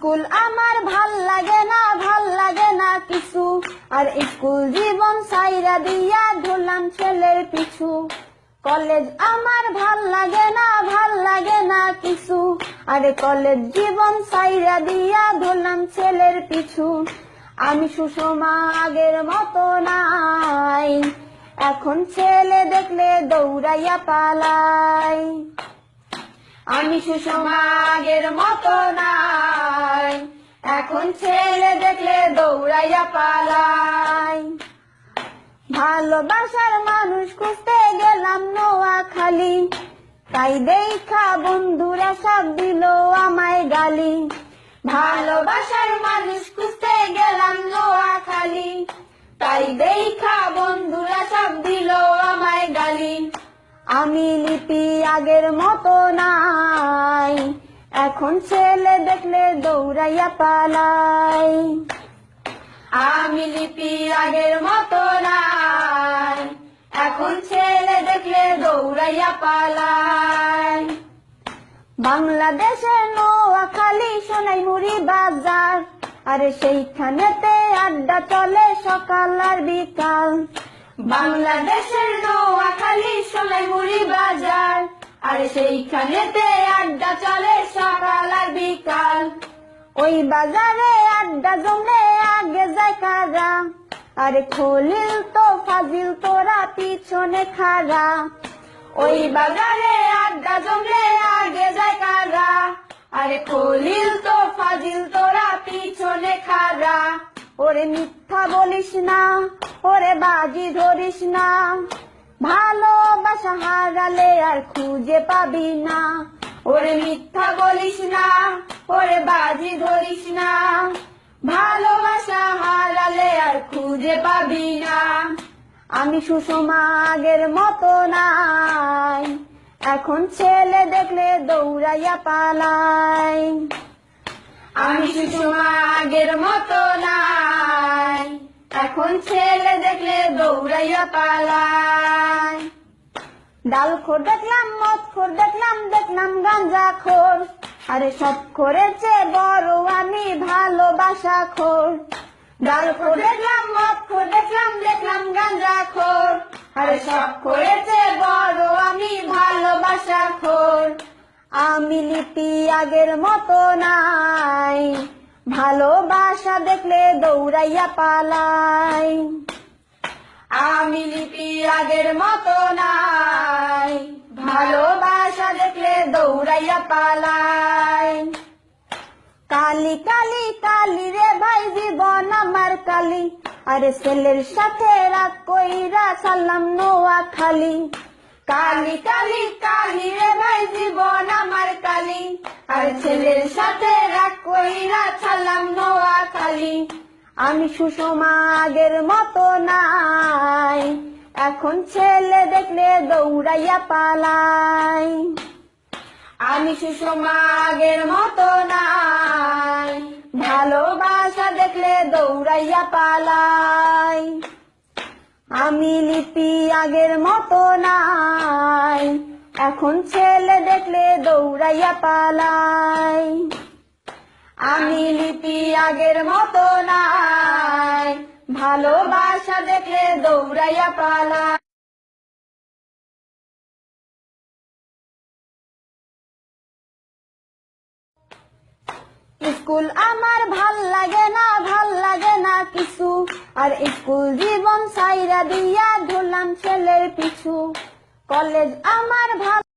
School আমার ভাল লাগে না কিছু, আর স্কুল জীবন সাইরা দিয়া ধরলাম ছেলের পিছু। কলেজ আমার ভাল লাগে না কিছু, আরে কলেজ জীবন সাইরা দিয়া ধরলাম ছেলের পিছু। আমি সুষমা আগের মতো নাই, এখন ছেলে দেখলে দৌড়াইয়া পালাই। আমি সুষমা আগের মতো নাই, এখন ছেলে দেখলে দৌড়াইয়া পালাই। ভালোবাসার মানুষ খুঁজতে গেলাম নোয়াখালী, তাই দেখা বন্ধুরা সব দিল আমায় গালি। ভালোবাসার মানুষ খুঁজতে গেলাম নোয়াখালী, তাই দেখা বন্ধুরা সব দিল আমায় গালি। আমি লিপি আগের মতো নাই, এখন ছেলে দেখলে দৌড়াইয়া পালাই। আমি লিপি আগের মতো নাই, এখন ছেলে দেখলে দৌড়াইয়া পালাই। বাংলাদেশের নোয়াখালী সোনাইমুড়ি বাজার, আরে সেইখানেতে আড্ডা চলে সকাল আর বিকাল। বাংলাদেশের নোয়াখালী সোনাইমুড়ি বাজার, আরে সেইখানেতে আড্ডা চলে সকাল আর বিকাল। ওই বাজারে আড্ডা জমলে আগে যায় কারা, আরে খলিল তো ফাজিল তোরা পিছনে খাড়া। ওই বাজারে আড্ডা জমলে আগে যায় কারা, আরে খলিল তো ফাজিল তোরা পিছনে খাড়া। ওরে মিথ্যা বলিস না, ওরে বাজি ধরিস না, ভালোবাসা হারালে আর খুঁজে পাবি না। ওরে মিথ্যা বলিস না, ওরে বাজি ধরিস না, ভালোবাসা হারালে আর খুঁজে পাবি না। আমি সুষমা আগের মতো নাই, এখন ছেলে দেখলে দৌড়াইয়া পালাই। আমি সুষমা আগের মতো নাই, এখন ছেলে দেখলে দৌড়াইয়া পালাই। ডালখোর দেখলাম, মদখোর দেখলাম, দেখলাম গাঁজাখোর, আরে সব খোরের চেয়ে বড় আমি ভালোবাসা খোর। ডালখোর দেখলাম, মদখোর দেখলাম, দেখলাম গাঁজাখোর, আরে সব খোরের চেয়ে বড় আমি ভালোবাসা খোর। আমি লিপি আগের মতো নাই, ভালোবাসা দেখলে দৌড়াইয়া পালাই। আমি লিপি আগের মতো নাই, ভালোবাসা দেখলে দৌড়াইয়া পালাই। কালি কালি কালি রে ভাই জীবন আমার কালি, আরে ছেলের সাথে রাগ কইরা ছাড়লাম নোয়াখালী। কালি কালি কালি রে ভাই জীবন আমার কালি, আরে ছেলের সাথে রাগ কইরা ছাড়লাম নোয়াখালী। আমি সুষমা আগের মতো নাই, এখন ছেলে দেখলে দৌড়াইয়া পালাই। আমি সুষমা আগের মতো নাই, ভালোবাসা দেখলে দৌড়াইয়া পালাই। আমি লিপি আগের মতো নাই, এখন ছেলে দেখলে দৌড়াইয়া পালাই। আমি লিপি আগের মতো নাই, ভালোবাসা দেখলে দৌড়াইয়া পালাই। স্কুল আমার ভাল লাগে না কিছু, আর স্কুল জীবন সাইরা দিয়া ধরলাম ছেলের পিছু। কলেজ আমার ভাল